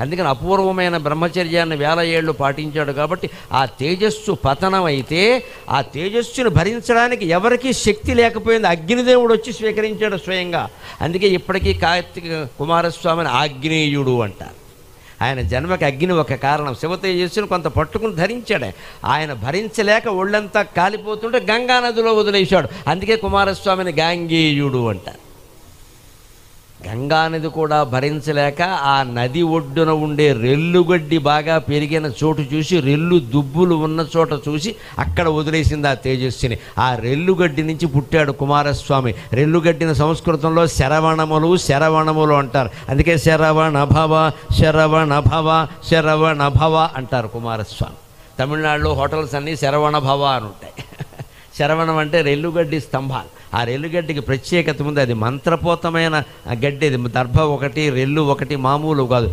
అందుకని అపూర్వమైన బ్రహ్మచర్యాన్ని 1000 ఏళ్ళు పాటించాడు. కాబట్టి ఆ తేజస్సు పతనం అయితే ఆ తేజస్సును భరించడానికి ఎవరికీ శక్తి లేకపోయింది. అగ్నిదేవుడు వచ్చి స్వీకరించాడు స్వయంగా. అందుకే ఇప్పటికీ కార్తీక కుమారస్వామిని ఆగ్నేయుడు అంటారు. ఆయన జన్మకి అగ్ని ఒక కారణం. శివ తేజస్సును కొంత పట్టుకుని ధరించాడు. ఆయన భరించలేక ఒళ్ళంతా కాలిపోతుంటే గంగా నదిలో వదిలేశాడు. అందుకే కుమారస్వామిని గాంగేయుడు అంటారు. గంగానది కూడా భరించలేక ఆ నది ఒడ్డున ఉండే రెల్లుగడ్డి బాగా పెరిగిన చోటు చూసి, రెల్లు దుబ్బులు ఉన్న చోట చూసి అక్కడ వదిలేసింది ఆ తేజస్సుని. ఆ రెల్లుగడ్డి నుంచి పుట్టాడు కుమారస్వామి. రెల్లుగడ్డిని సంస్కృతంలో శరవణములు అంటారు. అందుకే శరవణ భవ శరవణ భవ శరవణ భవ అంటారు కుమారస్వామి. తమిళనాడులో హోటల్స్ అన్నీ శరవణ భవ అని ఉంటాయి. శరవణం అంటే రెల్లుగడ్డి స్తంభాలు. ఆ రెల్లుగడ్డికి ప్రత్యేకత ఉంది. అది మంత్రపోతమైన గడ్డి. అది దర్భ ఒకటి, రెల్లు ఒకటి, మామూలు కాదు.